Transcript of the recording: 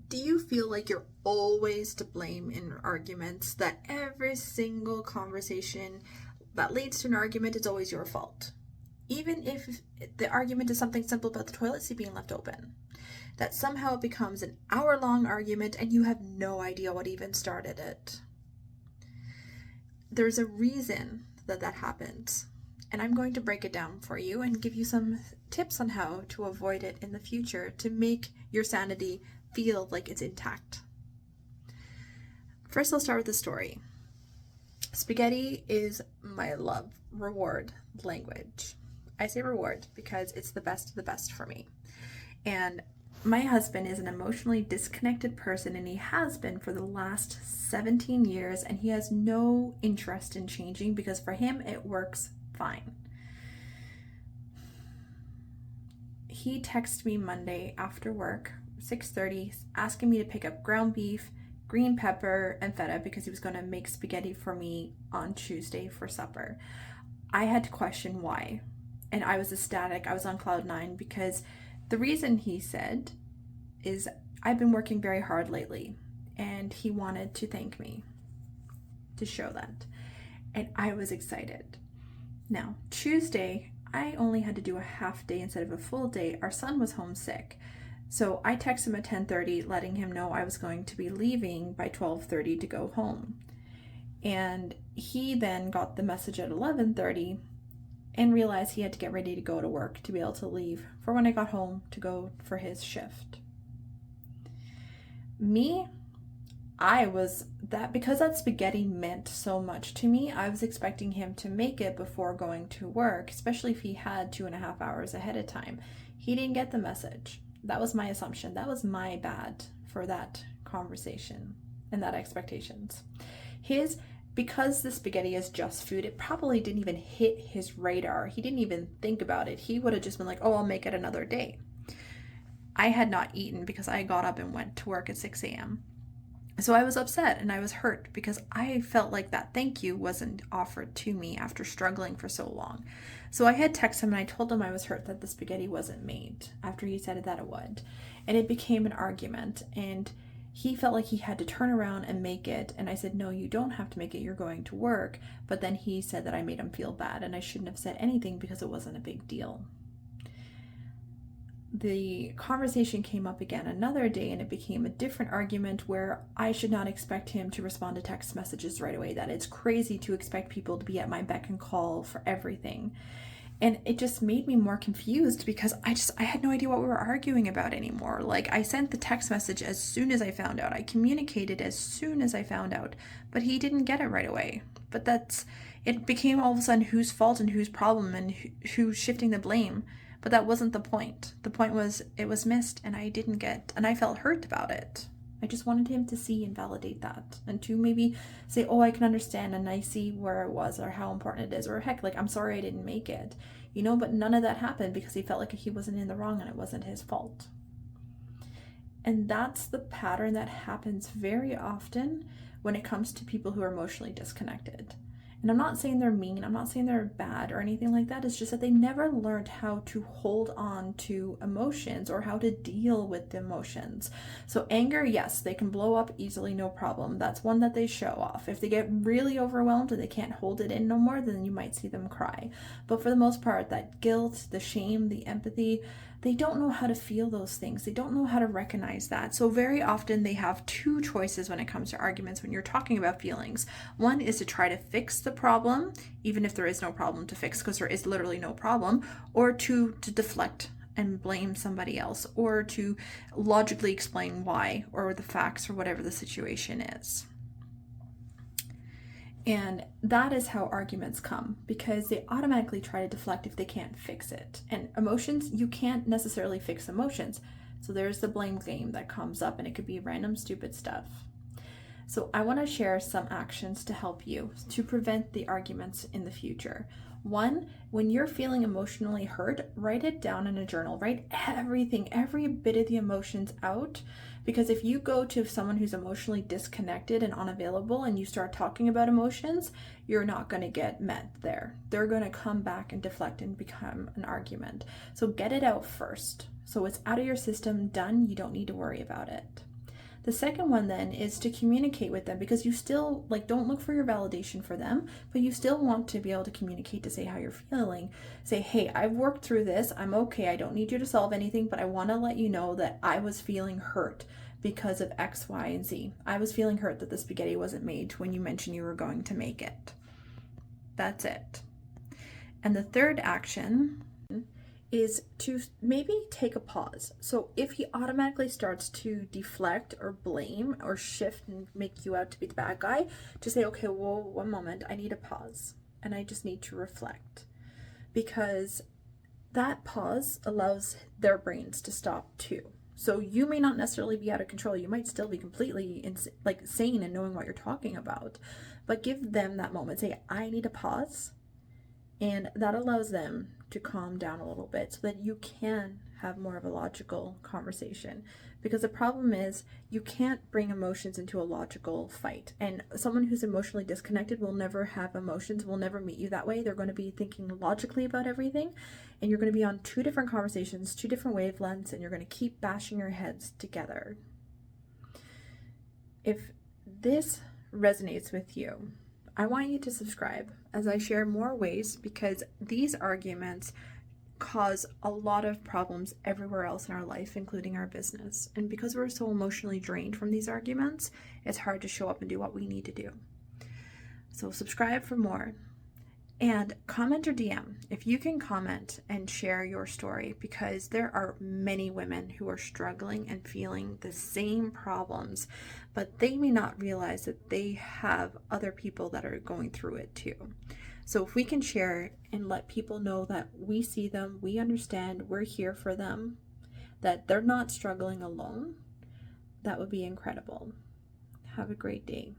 Do you feel like you're always to blame in arguments, that every single conversation that leads to an argument is always your fault? Even if the argument is something simple about the toilet seat being left open, that somehow it becomes an hour-long argument and you have no idea what even started it. There's a reason that happens, and I'm going to break it down for you and give you some tips on how to avoid it in the future to make your sanity feel like it's intact. First, I'll start with a story. Spaghetti is my love reward language. I say reward because it's the best of the best for me. And my husband is an emotionally disconnected person, and he has been for the last 17 years, and he has no interest in changing because for him it works fine. He texted me Monday after work, 6:30, asking me to pick up ground beef, green pepper, and feta because he was going to make spaghetti for me on Tuesday for supper. I had to question why, and I was ecstatic. I was on cloud nine because the reason he said is I've been working very hard lately, and he wanted to thank me to show that, and I was excited. Now, Tuesday, I only had to do a half day instead of a full day. Our son was homesick. So I texted him at 10:30, letting him know I was going to be leaving by 12:30 to go home. And he then got the message at 11:30 and realized he had to get ready to go to work to be able to leave for when I got home to go for his shift. Because that spaghetti meant so much to me, I was expecting him to make it before going to work, especially if he had 2.5 hours ahead of time. He didn't get the message. That was my assumption. That was my bad for that conversation and that expectations. Because the spaghetti is just food, it probably didn't even hit his radar. He didn't even think about it. He would have just been like, oh, I'll make it another day. I had not eaten because I got up and went to work at 6 a.m. So I was upset and I was hurt because I felt like that thank you wasn't offered to me after struggling for so long. So I had texted him and I told him I was hurt that the spaghetti wasn't made after he said that it would. And it became an argument, and he felt like he had to turn around and make it. And I said, no, you don't have to make it. You're going to work. But then he said that I made him feel bad and I shouldn't have said anything because it wasn't a big deal. The conversation came up again another day, and it became a different argument where I should not expect him to respond to text messages right away, that it's crazy to expect people to be at my beck and call for everything. And it just made me more confused because I had no idea what we were arguing about anymore. Like, I sent the text message as soon as I found out. I communicated as soon as I found out, but he didn't get it right away. But it became all of a sudden whose fault and whose problem and who's shifting the blame. But that wasn't the point. The point was it was missed and I felt hurt about it. I just wanted him to see and validate that, and to maybe say, oh, I can understand and I see where it was or how important it is, or heck, like, I'm sorry I didn't make it, but none of that happened because he felt like he wasn't in the wrong and it wasn't his fault. And that's the pattern that happens very often when it comes to people who are emotionally disconnected. And I'm not saying they're mean, I'm not saying they're bad or anything like that. It's just that they never learned how to hold on to emotions or how to deal with the emotions. So anger, yes, they can blow up easily, no problem. That's one that they show off. If they get really overwhelmed and they can't hold it in no more, then you might see them cry. But for the most part, that guilt, the shame, the empathy, they don't know how to feel those things. They don't know how to recognize that. So very often they have two choices when it comes to arguments when you're talking about feelings. One is to try to fix the problem, even if there is no problem to fix, because there is literally no problem, or to deflect and blame somebody else, or to logically explain why, or the facts, or whatever the situation is. And that is how arguments come, because they automatically try to deflect if they can't fix it. And emotions, you can't necessarily fix emotions. So there's the blame game that comes up, and it could be random stupid stuff. So I want to share some actions to help you to prevent the arguments in the future. One, when you're feeling emotionally hurt, write it down in a journal. Write everything, every bit of the emotions out. Because if you go to someone who's emotionally disconnected and unavailable and you start talking about emotions, you're not going to get met there. They're going to come back and deflect and become an argument. So get it out first. So it's out of your system, done. You don't need to worry about it. The second one then is to communicate with them, because you still like don't look for your validation for them, but you still want to be able to communicate to say how you're feeling. Say, hey, I've worked through this. I'm okay. I don't need you to solve anything, but I want to let you know that I was feeling hurt because of X, Y, and Z. I was feeling hurt that the spaghetti wasn't made when you mentioned you were going to make it. That's it. And the third action is to maybe take a pause. So if he automatically starts to deflect or blame or shift and make you out to be the bad guy, to say, okay, well, one moment, I need a pause and I just need to reflect. Because that pause allows their brains to stop too. So you may not necessarily be out of control. You might still be completely sane and knowing what you're talking about, but give them that moment. Say, I need a pause. And that allows them to calm down a little bit so that you can have more of a logical conversation. Because the problem is you can't bring emotions into a logical fight. And someone who's emotionally disconnected will never have emotions, will never meet you that way. They're going to be thinking logically about everything. And you're going to be on two different conversations, two different wavelengths, and you're going to keep bashing your heads together. If this resonates with you, I want you to subscribe as I share more ways, because these arguments cause a lot of problems everywhere else in our life, including our business. And because we're so emotionally drained from these arguments, it's hard to show up and do what we need to do. So subscribe for more. And comment or DM if you can, comment and share your story, because there are many women who are struggling and feeling the same problems, but they may not realize that they have other people that are going through it too. So if we can share and let people know that we see them, we understand, we're here for them, that they're not struggling alone, that would be incredible. Have a great day.